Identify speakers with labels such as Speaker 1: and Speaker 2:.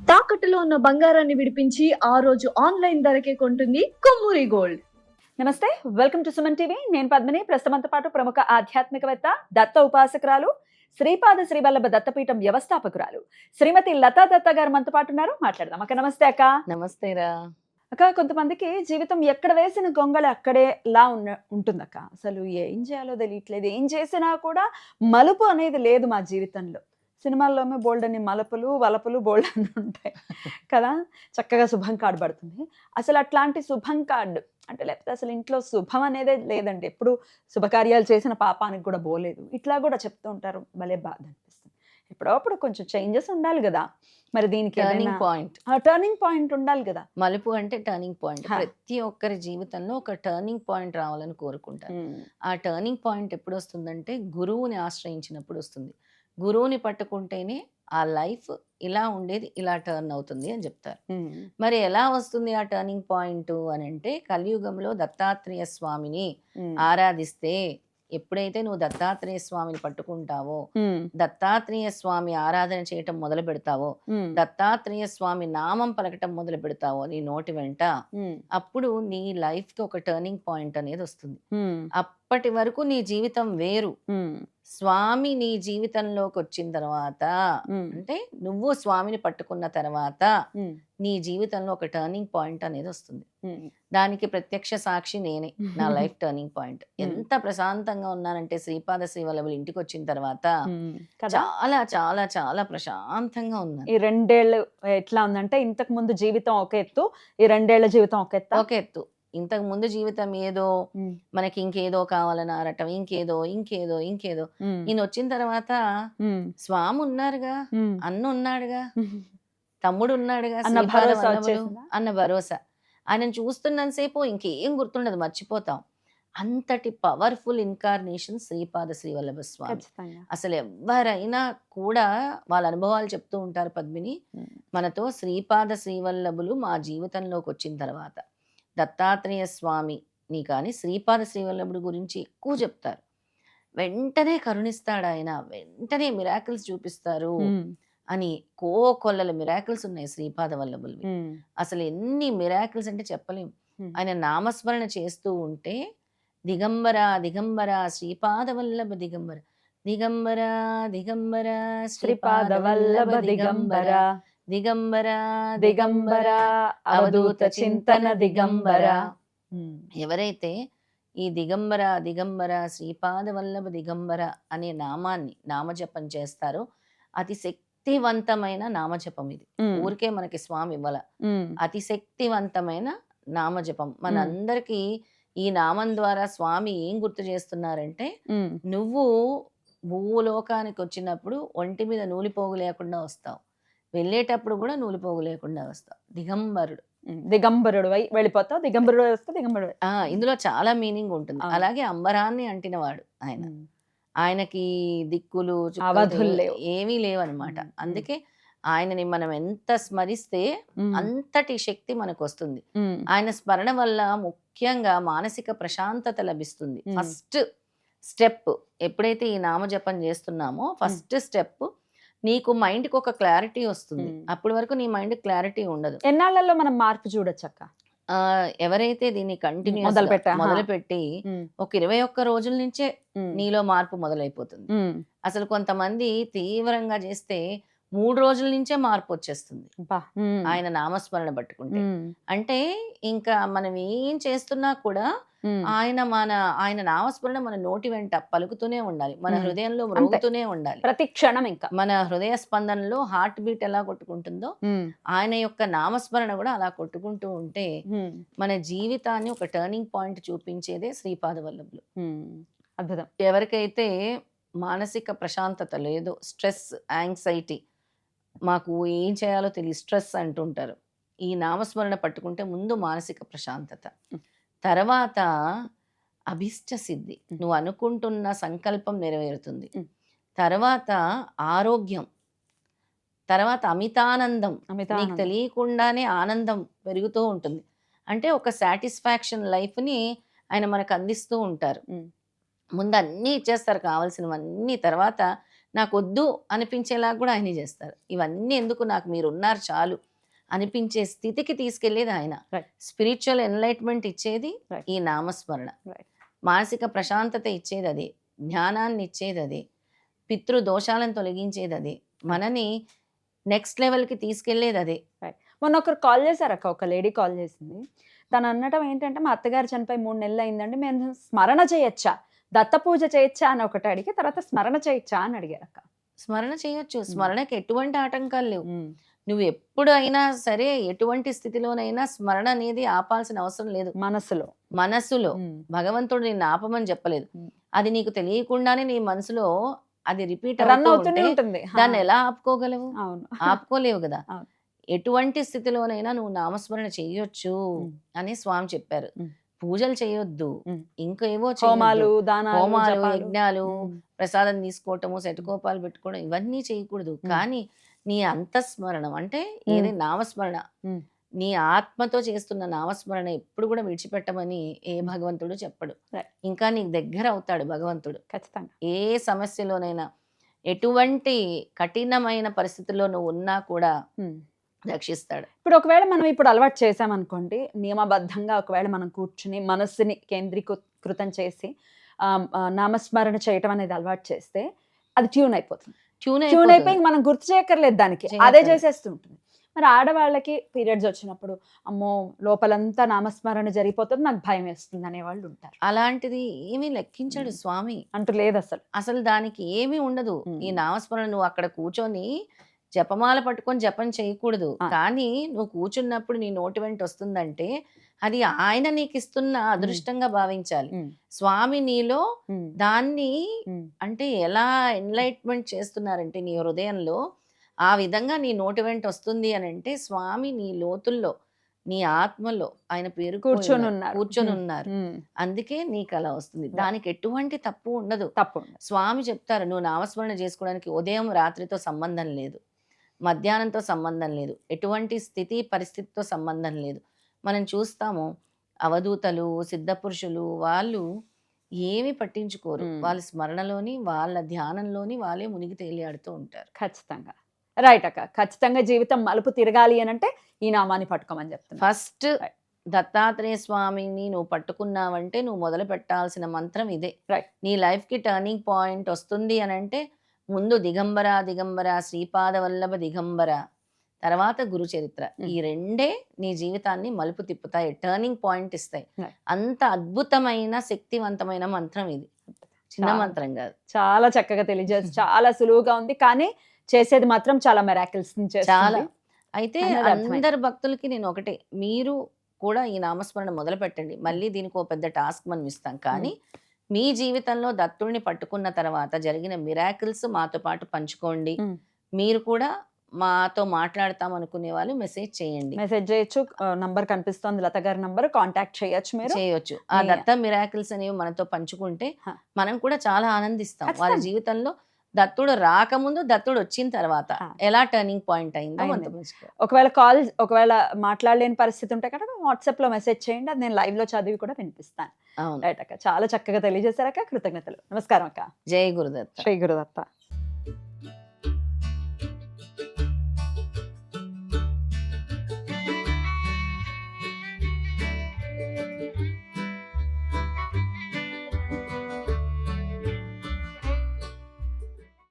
Speaker 1: తాకట్టులో ఉన్న బంగారాన్ని విడిపించి ఆ రోజు ఆన్లైన్ ధరకే కొంటుంది కొమ్మూరి గోల్డ్.
Speaker 2: నమస్తే, వెల్కమ్ టు సుమన్ టీవీ. నేను పద్మిని. ప్రస్తుతంతో పాటు ప్రముఖ ఆధ్యాత్మికవేత్త, దత్త ఉపాసకురాలు, శ్రీపాద శ్రీవల్లభ దత్తపీఠం వ్యవస్థాపకురాలు శ్రీమతి లతా దత్త గారు మనతో పాటు ఉన్నారు. మాట్లాడదాం. అక్క నమస్తే. అక్క
Speaker 3: నమస్తేరా.
Speaker 2: అక్క, కొంతమందికి జీవితం ఎక్కడ వేసిన గొంగళి అక్కడే లా ఉంటుందక్క. అసలు ఏం చేయాలో తెలియట్లేదు, ఏం చేసినా కూడా మలుపు అనేది లేదు మా జీవితంలో. సినిమాల్లోనే బోల్డ్ అని మలుపులు వలపులు బోల్డ్ అని ఉంటాయి కదా. చక్కగా శుభం కార్డు పడుతుంది. అసలు అట్లాంటి శుభం కార్డు అంటే లేకపోతే అసలు ఇంట్లో శుభం అనేదే లేదండి. ఎప్పుడు శుభకార్యాలు చేసిన పాపానికి కూడా పోలేదు, ఇట్లా కూడా చెప్తూ ఉంటారు. భలే బాధ అనిపిస్తుంది. ఎప్పుడప్పుడు కొంచెం చేంజెస్ ఉండాలి కదా. మరి దీనికి టర్నింగ్ పాయింట్ ఉండాలి కదా.
Speaker 3: మలుపు అంటే టర్నింగ్ పాయింట్. ప్రతి ఒక్కరి జీవితంలో ఒక టర్నింగ్ పాయింట్ రావాలని కోరుకుంటారు. ఆ టర్నింగ్ పాయింట్ ఎప్పుడు వస్తుందంటే గురువుని ఆశ్రయించినప్పుడు వస్తుంది. గురువుని పట్టుకుంటేనే ఆ లైఫ్ ఇలా ఉండేది ఇలా టర్న్ అవుతుంది అని చెప్తారు. మరి ఎలా వస్తుంది ఆ టర్నింగ్ పాయింట్ అని అంటే, కలియుగంలో దత్తాత్రేయ స్వామిని ఆరాధిస్తే, ఎప్పుడైతే నువ్వు దత్తాత్రేయ స్వామిని పట్టుకుంటావో, దత్తాత్రేయ స్వామి ఆరాధన చేయటం మొదలు పెడతావో, దత్తాత్రేయ స్వామి నామం పలకటం మొదలు పెడతావో నీ నోటి వెంట, అప్పుడు నీ లైఫ్ కి ఒక టర్నింగ్ పాయింట్ అనేది వస్తుంది. అప్పటి వరకు నీ జీవితం వేరు. స్వామి నీ జీవితంలోకి వచ్చిన తర్వాత, అంటే నువ్వు స్వామిని పట్టుకున్న తర్వాత నీ జీవితంలో ఒక టర్నింగ్ పాయింట్ అనేది వస్తుంది. దానికి ప్రత్యక్ష సాక్షి నేనే. నా లైఫ్ టర్నింగ్ పాయింట్. ఎంత ప్రశాంతంగా ఉన్నానంటే శ్రీపాద శ్రీవల్లభులు ఇంటికి వచ్చిన తర్వాత చాలా చాలా చాలా ప్రశాంతంగా ఉన్నాను.
Speaker 2: ఈ 2 ఏళ్ళు ఎట్లా ఉందంటే, ఇంతకు ముందు జీవితం ఒక ఎత్తు, ఈ 2 ఏళ్ల జీవితం ఒక ఎత్తు.
Speaker 3: ఇంతకు ముందు జీవితం ఏదో మనకి ఇంకేదో కావాలని ఆరటం, ఇంకేదో ఇంకేదో ఇంకేదో. ఈయన వచ్చిన తర్వాత స్వామి ఉన్నారుగా, అన్న ఉన్నాడుగా, తమ్ముడు ఉన్నాడుగా, అన్న భరోసా. ఆయనను చూస్తున్నంతసేపు ఇంకేం గుర్తుండదు, మర్చిపోతాం. అంతటి పవర్ఫుల్ ఇన్కార్నేషన్ శ్రీపాద శ్రీవల్లభ స్వామి. అసలు ఎవరైనా కూడా వాళ్ళ అనుభవాలు చెప్తూ ఉంటారు పద్మిని. మనతో శ్రీపాద శ్రీవల్లభులు మా జీవితంలోకి వచ్చిన తర్వాత దత్తాత్రేయ స్వామిని కానీ శ్రీపాద శ్రీవల్లభుడి గురించి ఎక్కువ చెప్తారు. వెంటనే కరుణిస్తాడు ఆయన, వెంటనే మిరాకిల్స్ చూపిస్తారు అని. కోకొల్లల మిరాకిల్స్ ఉన్నాయి శ్రీపాద వల్లభులవి. అసలు ఎన్ని మిరాకిల్స్ అంటే చెప్పలేము. ఆయన నామస్మరణ చేస్తూ ఉంటే దిగంబర దిగంబర శ్రీపాద వల్లభ దిగంబర, దిగంబర దిగంబర శ్రీపాద వల్లభ దిగంబర, దిగంబర దిగంబర అవధూత చింతన దిగంబర. ఎవరైతే ఈ దిగంబర దిగంబర శ్రీపాద వల్లభ దిగంబర అనే నామాన్ని నామజపం చేస్తారో, అతి శక్తివంతమైన నామజపం ఇది. ఊరికే మనకి స్వామి ఇవ్వాల, అతి శక్తివంతమైన నామజపం. మనందరికీ ఈ నామం ద్వారా స్వామి ఏం గుర్తు చేస్తున్నారంటే, నువ్వు భూలోకానికి వచ్చినప్పుడు ఒంటి మీద నూలిపోగు లేకుండా వస్తావు, వెళ్ళేటప్పుడు కూడా నూలిపోగు లేకుండా వస్తావు. దిగంబరుడు,
Speaker 2: దిగంబరుడు వెళ్ళిపోతావు, దిగంబరుడు వస్తే దిగంబరుడు.
Speaker 3: ఇందులో చాలా మీనింగ్ ఉంటుంది. అలాగే అంబరాన్ని అంటినవాడు ఆయన. ఆయనకి దిక్కులు ఏమీ లేవన్నమాట. అందుకే ఆయనని మనం ఎంత స్మరిస్తే అంతటి శక్తి మనకు వస్తుంది. ఆయన స్మరణ వల్ల ముఖ్యంగా మానసిక ప్రశాంతత లభిస్తుంది. ఫస్ట్ స్టెప్ ఎప్పుడైతే ఈ నామజపం చేస్తున్నామో, ఫస్ట్ స్టెప్ నీకు మైండ్కి ఒక క్లారిటీ వస్తుంది. అప్పటి వరకు నీ మైండ్ క్లారిటీ ఉండదు.
Speaker 2: ఎన్నాళ్ళలో మనం మార్పు చూడొచ్చు అక్క?
Speaker 3: ఎవరైతే దీన్ని కంటిన్యూ మొదలుపెట్టి ఒక 21 రోజుల నుంచే నీలో మార్పు మొదలైపోతుంది. అసలు కొంతమంది తీవ్రంగా చేస్తే 3 రోజుల నుంచే మార్పు వచ్చేస్తుంది ఆయన నామస్మరణ పట్టుకుంటే. అంటే ఇంకా మనం ఏం చేస్తున్నా కూడా ఆయన నామస్మరణ మన నోటి వెంట పలుకుతూనే ఉండాలి, మన హృదయంలో మ్రోగుతూనే ఉండాలి
Speaker 2: ప్రతి క్షణం. ఇంకా మన
Speaker 3: హృదయ స్పందనలో హార్ట్ బీట్ ఎలా కొట్టుకుంటుందో ఆయన యొక్క నామస్మరణ కూడా అలా కొట్టుకుంటూ ఉంటే మన జీవితాన్ని ఒక టర్నింగ్ పాయింట్ చూపించేదే శ్రీపాద వల్లభులు.
Speaker 2: అద్భుతం.
Speaker 3: ఎవరికైతే మానసిక ప్రశాంతత లేదో, స్ట్రెస్, యాంగ్జైటీ, మాకు ఏం చేయాలో తెలియదు, స్ట్రెస్ అంటుంటారు, ఈ నామస్మరణ పట్టుకుంటే ముందు మానసిక ప్రశాంతత, తర్వాత అభిష్ట సిద్ధి, నువ్వు అనుకుంటున్న సంకల్పం నెరవేరుతుంది, తర్వాత ఆరోగ్యం, తర్వాత అమితానందం, నీకు తెలియకుండానే ఆనందం పెరుగుతూ ఉంటుంది. అంటే ఒక సాటిస్ఫాక్షన్ లైఫ్ని ఆయన మనకు అందిస్తూ ఉంటారు. ముందు అన్నీ ఇచ్చేస్తారు కావాల్సినవన్నీ, తర్వాత నాకు వద్దు అనిపించేలా కూడా ఆయన చేస్తారు. ఇవన్నీ ఎందుకు, నాకు మీరు ఉన్నారు చాలు అనిపించే స్థితికి తీసుకెళ్లేది ఆయన.
Speaker 2: Right.
Speaker 3: స్పిరిచువల్ ఎన్లైట్మెంట్ ఇచ్చేది
Speaker 2: Right.
Speaker 3: ఈ నామస్మరణ.
Speaker 2: Right.
Speaker 3: మానసిక ప్రశాంతత ఇచ్చేది అది, జ్ఞానాన్ని ఇచ్చేది అది, పితృ దోషాలను తొలగించేది అది, మనని నెక్స్ట్ లెవెల్కి తీసుకెళ్లేది అదే.
Speaker 2: మొన్న ఒకరు కాల్ చేశారు అక్క, ఒక లేడీ కాల్ చేసింది. తను అనటం ఏంటంటే, మా అత్తగారు చనిపోయి 3 నెలలు అయిందండి, మేము స్మరణ చేయొచ్చా, దత్త పూజ చేయొచ్చా అని ఒకటి అడిగి, తర్వాత స్మరణ చేయొచ్చా అని అడిగారు అక్క.
Speaker 3: స్మరణ చేయొచ్చు, స్మరణకి ఎటువంటి ఆటంకాలు లేవు. నువ్వు ఎప్పుడు అయినా సరే ఎటువంటి స్థితిలోనైనా స్మరణ అనేది ఆపాల్సిన అవసరం లేదు. మనసులో భగవంతుడు నిన్ను ఆపమని చెప్పలేదు. అది నీకు తెలియకుండానే నీ మనసులో అది రిపీట్
Speaker 2: రన్ అవుతూనే ఉంటుంది.
Speaker 3: దాన్ని ఎలా ఆపుకోగలవు? ఆపుకోలేవు కదా. ఎటువంటి స్థితిలోనైనా నువ్వు నామస్మరణ చెయ్యొచ్చు అని స్వామి చెప్పారు. పూజలు చేయొద్దు, ఇంకేవో
Speaker 2: హోమాలు,
Speaker 3: యజ్ఞాలు, ప్రసాదం తీసుకోవటము, శతకోపాలు పెట్టుకోవడం, ఇవన్నీ చేయకూడదు. కానీ నీ అంతఃస్మరణం అంటే ఏది నామస్మరణ, నీ ఆత్మతో చేస్తున్న నామస్మరణ ఎప్పుడు కూడా విడిచిపెట్టమని ఏ భగవంతుడు చెప్పడు. ఇంకా నీకు దగ్గర అవుతాడు భగవంతుడు
Speaker 2: ఖచ్చితంగా.
Speaker 3: ఏ సమస్యలోనైనా, ఎటువంటి కఠినమైన పరిస్థితుల్లో నువ్వు ఉన్నా కూడా రక్షిస్తాడు.
Speaker 2: ఇప్పుడు ఒకవేళ మనం ఇప్పుడు అలవాటు చేసామనుకోండి, నియమబద్ధంగా ఒకవేళ మనం కూర్చుని మనస్సుని కేంద్రీకృతం చేసి నామస్మరణ చేయటం అనేది అలవాటు చేస్తే అది ట్యూన్ అయిపోతుంది. ట్యూన్ అయిపోయి మనం గుర్తు చేయక్కర్లేదు, దానికి అదే చేసేస్తుంటుంది. మరి ఆడవాళ్ళకి పీరియడ్స్ వచ్చినప్పుడు అమ్మో లోపలంతా నామస్మరణ జరిగిపోతుంది, నాకు భయం వేస్తుంది అనేవాళ్ళు ఉంటారు.
Speaker 3: అలాంటిది ఏమీ లెక్కించాడు స్వామి
Speaker 2: అంటూ లేదు
Speaker 3: అసలు దానికి ఏమీ ఉండదు. ఈ నామస్మరణ నువ్వు అక్కడ కూర్చొని జపమాల పట్టుకొని జపం చేయకూడదు. కానీ నువ్వు కూర్చున్నప్పుడు నీ నోటి వెంట వస్తుందంటే అది ఆయన నీకు ఇస్తున్న అదృష్టంగా భావించాలి. స్వామి నీలో దాన్ని అంటే ఎలా ఎన్లైట్మెంట్ చేస్తున్నారంటే నీ హృదయంలో ఆ విధంగా నీ నోటి వెంట వస్తుంది అని అంటే స్వామి నీ లోతుల్లో, నీ ఆత్మలో ఆయన పేరు కూర్చొని ఉన్నారు. అందుకే నీకు అలా వస్తుంది. దానికి ఎటువంటి తప్పు ఉండదు. స్వామి చెప్తారు, నువ్వు నామస్మరణ చేసుకోవడానికి ఉదయం రాత్రితో సంబంధం లేదు, మధ్యాహ్నంతో సంబంధం లేదు, ఎటువంటి స్థితి పరిస్థితితో సంబంధం లేదు. మనం చూస్తాము అవధూతలు, సిద్ధపురుషులు, వాళ్ళు ఏమి పట్టించుకోరు. వాళ్ళ స్మరణలోని, వాళ్ళ ధ్యానంలోని వాళ్ళే మునిగి తేలియాడుతూ ఉంటారు.
Speaker 2: ఖచ్చితంగా రైట్ అక్క. ఖచ్చితంగా జీవితం మలుపు తిరగాలి అని అంటే ఈ నామాన్ని పట్టుకోమని చెప్తాను.
Speaker 3: ఫస్ట్ దత్తాత్రేయ స్వామిని నువ్వు పట్టుకున్నావంటే నువ్వు మొదలు పెట్టాల్సిన మంత్రం ఇదే. నీ లైఫ్ కి టర్నింగ్ పాయింట్ వస్తుంది అని అంటే ముందు దిగంబర దిగంబర, శ్రీపాద వల్లభ దిగంబర, తర్వాత గురు చరిత్ర, ఈ రెండే నీ జీవితాన్ని మలుపు తిప్పుతాయి, టర్నింగ్ పాయింట్ ఇస్తాయి. అంత అద్భుతమైన శక్తివంతమైన మంత్రం ఇది, చిన్న మంత్రం కాదు.
Speaker 2: చాలా చక్కగా తెలియజేసి చాలా సులువుగా ఉంది, కానీ చేసేది మాత్రం చాలా మెరాకిల్స్
Speaker 3: చాలా. అయితే అందరు భక్తులకి నేను ఒకటే, మీరు కూడా ఈ నామస్మరణ మొదలు పెట్టండి. మళ్ళీ దీనికి ఒక పెద్ద టాస్క్ మనం ఇస్తాం, కానీ మీ జీవితంలో దత్తుడిని పట్టుకున్న తర్వాత జరిగిన మిరాకిల్స్ మాతో పాటు పంచుకోండి. మీరు కూడా మాతో మాట్లాడతాం అనుకునే వాళ్ళు మెసేజ్ చేయండి.
Speaker 2: మెసేజ్ చేయొచ్చు, నంబర్ కనిపిస్తుంది లత గారి నంబర్, కాంటాక్ట్ చేయొచ్చు, మీరు
Speaker 3: చేయొచ్చు. ఆ దత్త మిరాకిల్స్ అనేవి మనతో పంచుకుంటే మనం కూడా చాలా ఆనందిస్తాం. వాళ్ళ జీవితంలో దత్తుడు రాకముందు, దత్తుడు వచ్చిన తర్వాత ఎలా టర్నింగ్ పాయింట్ అయిందో మనతో.
Speaker 2: ఒకవేళ మాట్లాడలేని పరిస్థితి ఉంటే కనుక వాట్సాప్ లో మెసేజ్ చేయండి, అది నేను లైవ్ లో చదివి కూడా వినిపిస్తాను. రైట్ అక్క, చాలా చక్కగా తెలియజేశారు అక్క, కృతజ్ఞతలు. నమస్కారం అక్క.
Speaker 3: జై గురుదత్త.
Speaker 2: శ్రీ గురుదత్త.